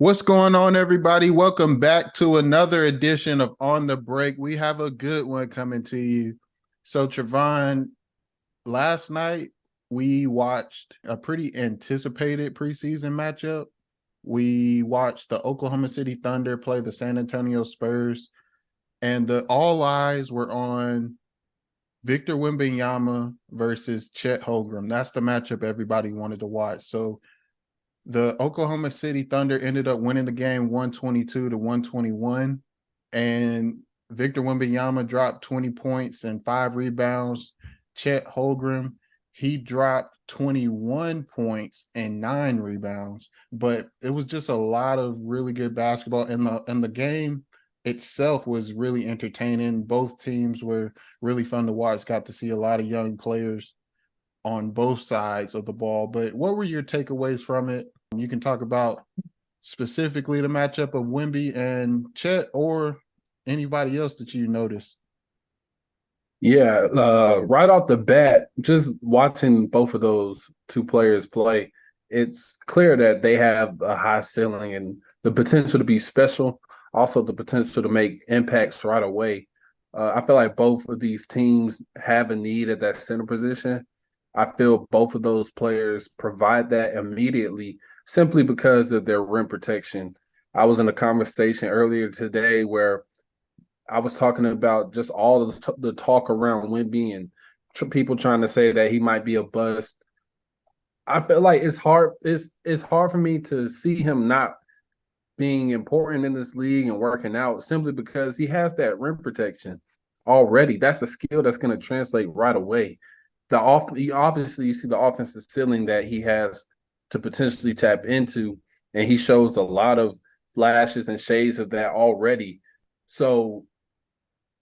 What's going on, everybody? Welcome back to another edition of On the Break. We have a good one coming to you. So, Trevon, last night we watched a pretty anticipated preseason matchup. We watched the Oklahoma City Thunder play the San Antonio Spurs, and all eyes were on Victor Wembanyama versus Chet Holmgren. That's the matchup everybody wanted to watch. So, the Oklahoma City Thunder ended up winning the game 122 to 121. And Victor Wembanyama dropped 20 points and 5 rebounds. Chet Holmgren, he dropped 21 points and 9 rebounds. But it was just a lot of really good basketball. And the game itself was really entertaining. Both teams were really fun to watch. Got to see a lot of young players on both sides of the ball. But what were your takeaways from it? You can talk about specifically the matchup of Wemby and Chet or anybody else that you noticed. Yeah, right off the bat, just watching both of those two players play, it's clear that they have a high ceiling and the potential to be special, also the potential to make impacts right away. I feel like both of these teams have a need at that center position. I feel both of those players provide that immediately simply because of their rim protection. I was in a conversation earlier today where I was talking about just all of the talk around Wemby and people trying to say that he might be a bust. I feel like it's hard. It's hard for me to see him not being important in this league and working out simply because he has that rim protection already. That's a skill that's going to translate right away. Obviously you see the offensive ceiling that he has to potentially tap into, and he shows a lot of flashes and shades of that already. So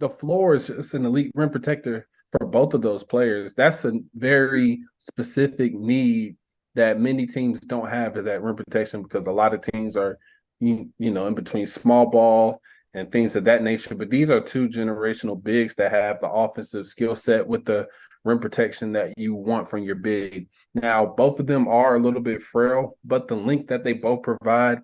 the floor is just an elite rim protector for both of those players. That's a very specific need that many teams don't have, is that rim protection, because a lot of teams are you know in between small ball and things of that nature. But these are two generational bigs that have the offensive skill set with the rim protection that you want from your big. Now, both of them are a little bit frail, but the length that they both provide,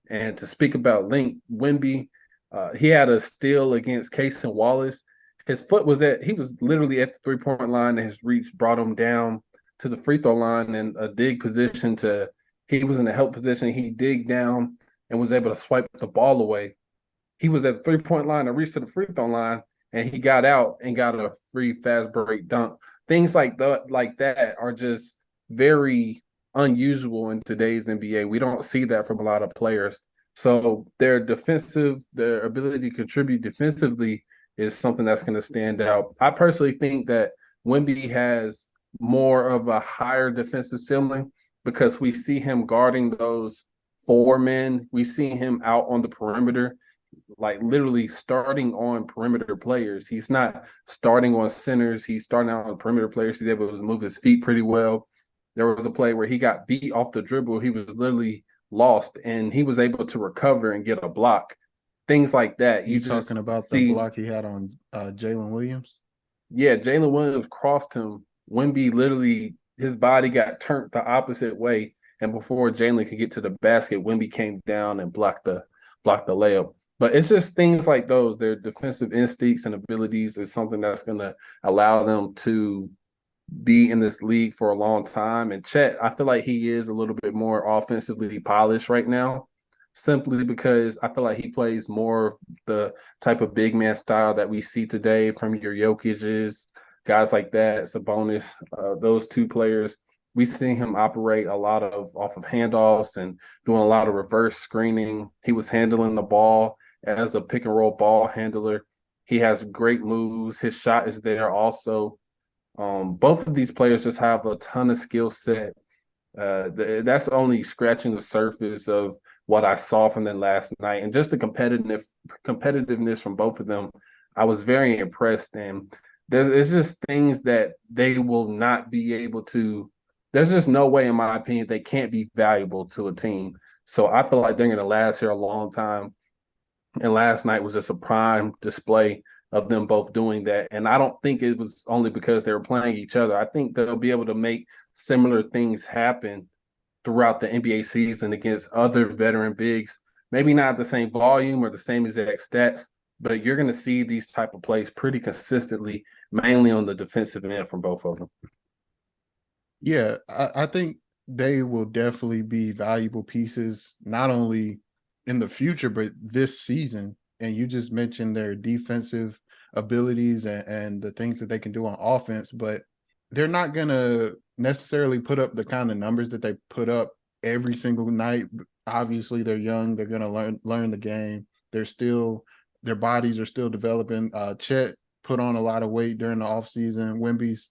and to speak about length, Wemby, he had a steal against Casey Wallace. He was literally at the 3-point line, and his reach brought him down to the free throw line in a dig position he was in a help position. He digged down and was able to swipe the ball away. He was at the 3-point line and reached to the free throw line, and he got out and got a free fast break dunk. Things like that are just very unusual in today's NBA. We don't see that from a lot of players. So their ability to contribute defensively is something that's going to stand out. I personally think that Wemby has more of a higher defensive ceiling because we see him guarding those four men. We see him out on the perimeter, like literally starting on perimeter players. He's not starting on centers. He's starting out on perimeter players. He's able to move his feet pretty well. There was a play where he got beat off the dribble. He was literally lost, and he was able to recover and get a block. Things like that. You You talking just about the see, block he had on Jalen Williams? yeah, Jalen Williams crossed him. Wemby literally, his body got turned the opposite way, and before Jalen could get to the basket, Wemby came down and blocked the layup. But it's just things like those. Their defensive instincts and abilities is something that's going to allow them to be in this league for a long time. And Chet, I feel like he is a little bit more offensively polished right now, simply because I feel like he plays more of the type of big man style that we see today from your Jokic's, guys like that, Sabonis, those two players. We see him operate a lot of off of handoffs and doing a lot of reverse screening. He was handling the ball as a pick and roll ball handler. He has great moves. His shot is there also. Both of these players just have a ton of skill set. That's only scratching the surface of what I saw from them last night, and just the competitiveness from both of them. I was very impressed, and there's just things that they will not be able to. There's just no way, in my opinion, they can't be valuable to a team. So I feel like they're going to last here a long time. And last night was just a prime display of them both doing that. And I don't think it was only because they were playing each other. I think they'll be able to make similar things happen throughout the NBA season against other veteran bigs Maybe not the same volume or the same exact stats, but you're going to see these type of plays pretty consistently, mainly on the defensive end from both of them. Yeah, I think they will definitely be valuable pieces, not only in the future, but this season. And you just mentioned their defensive abilities and the things that they can do on offense, but they're not going to necessarily put up the kind of numbers that they put up every single night. Obviously, they're young. They're going to learn the game. They're still their bodies are still developing. Chet put on a lot of weight during the offseason. Wemby's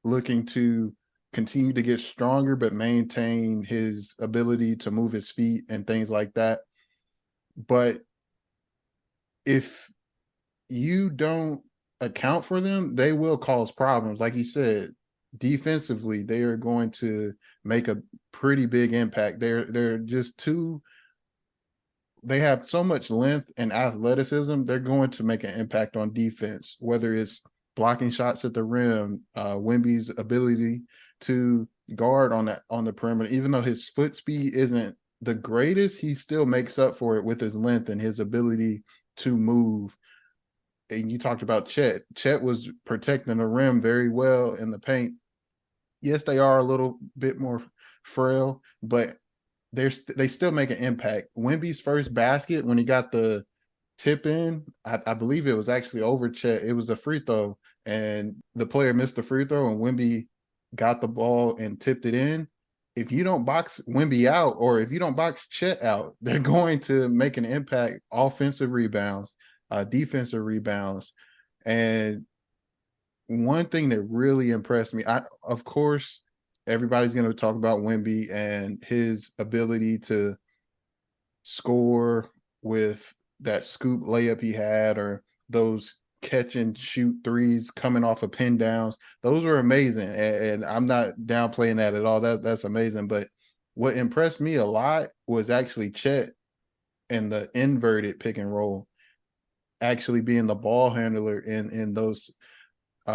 looking to continue to get stronger, but maintain his ability to move his feet and things like that. But if you don't account for them, they will cause problems. Like you said, defensively, they are going to make a pretty big impact. They're just too they have so much length and athleticism, they're going to make an impact on defense, whether it's blocking shots at the rim, Wemby's ability to guard on the perimeter. Even though his foot speed isn't the greatest, he still makes up for it with his length and his ability to move. And you talked about Chet. Chet was protecting the rim very well in the paint. Yes, they are a little bit more frail, but they still make an impact. Wemby's first basket when he got the tip in, I believe it was actually over Chet. It was a free throw, and the player missed the free throw, and Wemby got the ball and tipped it in. If you don't box Wemby out, or if you don't box Chet out, they're going to make an impact. Offensive rebounds, defensive rebounds, and one thing that really impressed me, of course, everybody's going to talk about Wemby and his ability to score with that scoop layup he had, or those catch and shoot threes coming off of pin downs. Those were amazing, and I'm not downplaying that at all. That's amazing. But what impressed me a lot was actually Chet and the inverted pick and roll, actually being the ball handler in those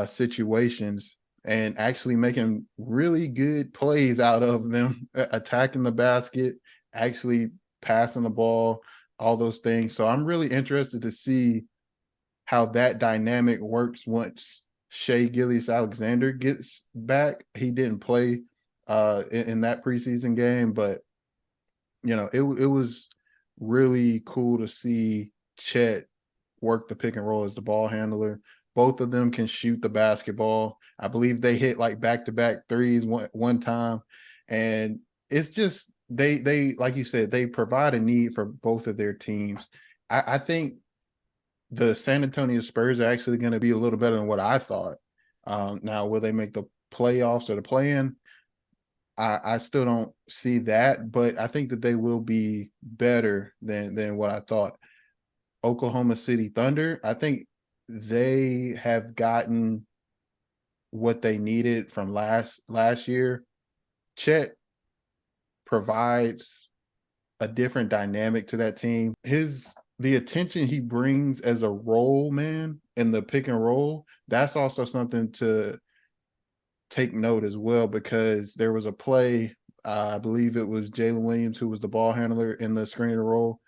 situations and actually making really good plays out of them, attacking the basket, actually passing the ball, all those things. So I'm really interested to see how that dynamic works once Shea Gilgeous-Alexander gets back. He didn't play in that preseason game, but it was really cool to see Chet work the pick and roll as the ball handler. Both of them can shoot the basketball. I believe they hit like back-to-back threes one time. And it's just they like you said, they provide a need for both of their teams. I think the San Antonio Spurs are actually going to be a little better than what I thought. Now, will they make the playoffs or the play-in? I still don't see that, but I think that they will be better than what I thought. Oklahoma City Thunder, I think they have gotten what they needed from last year. Chet provides a different dynamic to that team. The attention he brings as a role man in the pick and roll, that's also something to take note as well, because there was a play, I believe it was Jalen Williams who was the ball handler in the screen and roll.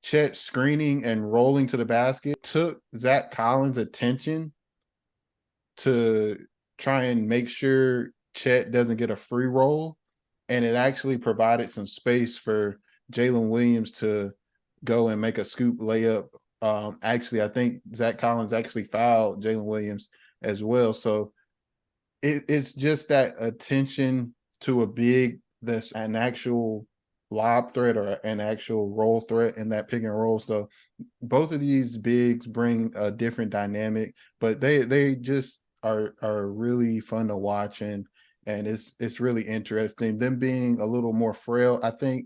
Chet screening and rolling to the basket took Zach Collins' attention to try and make sure Chet doesn't get a free roll. And it actually provided some space for Jalen Williams to go and make a scoop layup. Actually, I think Zach Collins actually fouled Jalen Williams as well. So it's just that attention to a big that's an actual lob threat or an actual roll threat in that pick and roll. So both of these bigs bring a different dynamic, but they just are really fun to watch, and it's really interesting. Them being a little more frail, I think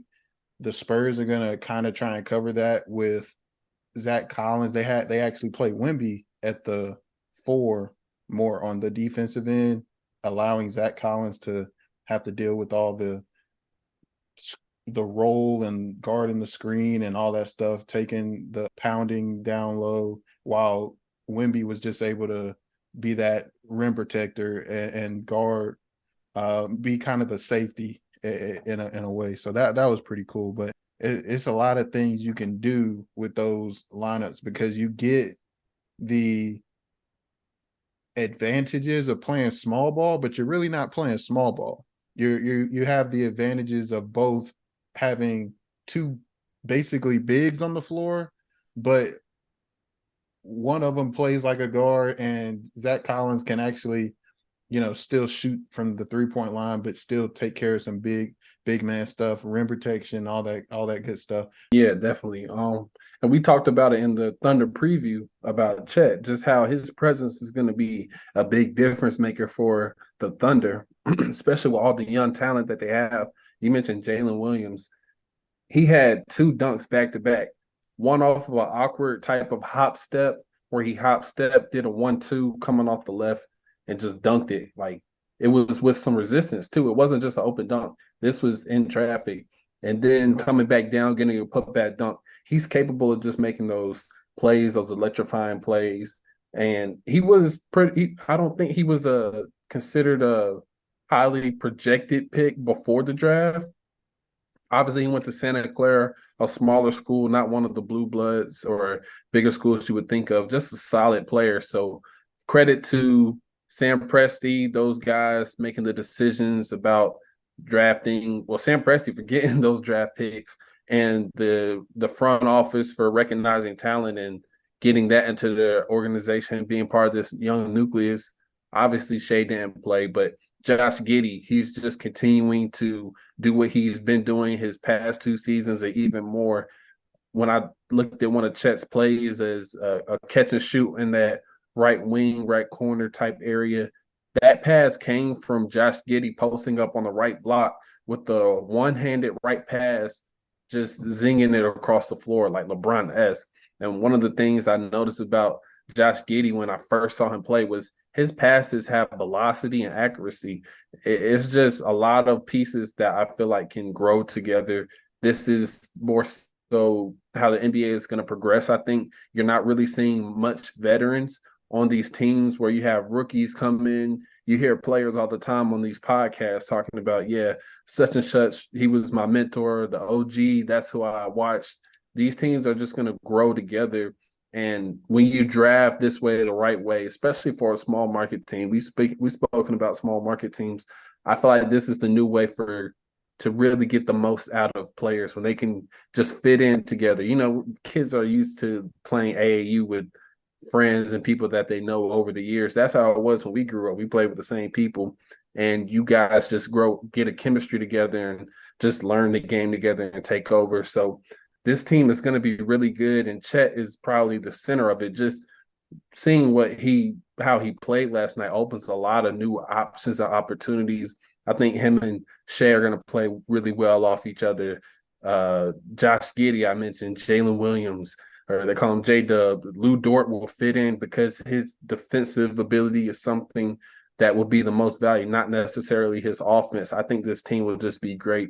the Spurs are gonna kind of try and cover that with Zach Collins. They actually play Wemby at the 4 more on the defensive end, allowing Zach Collins to have to deal with all the roll and guarding the screen and all that stuff, taking the pounding down low, while Wemby was just able to be that rim protector and guard, be kind of the safety in a way. So that was pretty cool. But it's a lot of things you can do with those lineups because you get the advantages of playing small ball, but you're really not playing small ball. You have the advantages of both having two basically bigs on the floor, but one of them plays like a guard, and Zach Collins can actually, still shoot from the 3-point line, but still take care of some big man stuff, rim protection, all that good stuff. Yeah, definitely. And we talked about it in the Thunder preview about Chet, just how his presence is going to be a big difference maker for the Thunder, especially with all the young talent that they have. You mentioned Jalen Williams. He had two dunks back to back, one off of an awkward type of hop step where he hop step, did a 1-2 coming off the left and just dunked it. Like it was with some resistance too. It wasn't just an open dunk. This was in traffic. And then coming back down, getting a putback dunk. He's capable of just making those plays, those electrifying plays. And he was pretty, I don't think he was considered a highly projected pick before the draft. Obviously, he went to Santa Clara, a smaller school, not one of the blue bloods or bigger schools you would think of, just a solid player. So credit to Sam Presti, those guys making the decisions about drafting. Well, Sam Presti for getting those draft picks and the front office for recognizing talent and getting that into the organization, being part of this young nucleus. Obviously, Shea didn't play, but Josh Giddey, he's just continuing to do what he's been doing his past 2 seasons and even more. When I looked at one of Chet's plays as a catch and shoot in that right wing, right corner type area, that pass came from Josh Giddey posting up on the right block with the one-handed right pass, just zinging it across the floor like LeBron-esque. And one of the things I noticed about Josh Giddey when I first saw him play was his passes have velocity and accuracy. It's just a lot of pieces that I feel like can grow together. This is more so how the NBA is going to progress. I think you're not really seeing much veterans on these teams where you have rookies come in. You hear players all the time on these podcasts talking about, yeah, such and such, he was my mentor, the OG, that's who I watched. These teams are just going to grow together. And when you draft this way, the right way, especially for a small market team, we've spoken about small market teams. I feel like this is the new way to really get the most out of players when they can just fit in together. Kids are used to playing AAU with friends and people that they know over the years. That's how it was when we grew up. We played with the same people, and you guys just get a chemistry together and just learn the game together and take over. So this team is going to be really good, and Chet is probably the center of it. Just seeing how he played last night opens a lot of new options and opportunities. I think him and Shea are going to play really well off each other. Josh Giddey, I mentioned, Jalen Williams, or they call him J-Dub. Lou Dort will fit in because his defensive ability is something that will be the most value, not necessarily his offense. I think this team will just be great.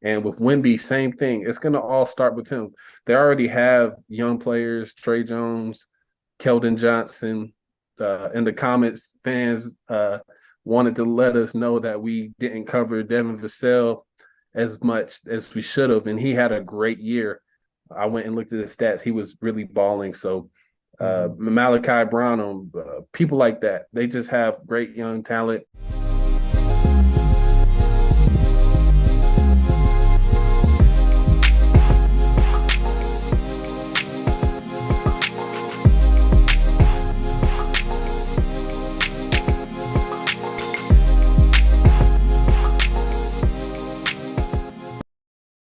And with Wemby, same thing. It's going to all start with him. They already have young players, Trey Jones, Keldon Johnson. In the comments, fans wanted to let us know that we didn't cover Devin Vassell as much as we should have, and he had a great year. I went and looked at his stats. He was really balling. So Malachi Brown, people like that, they just have great young talent.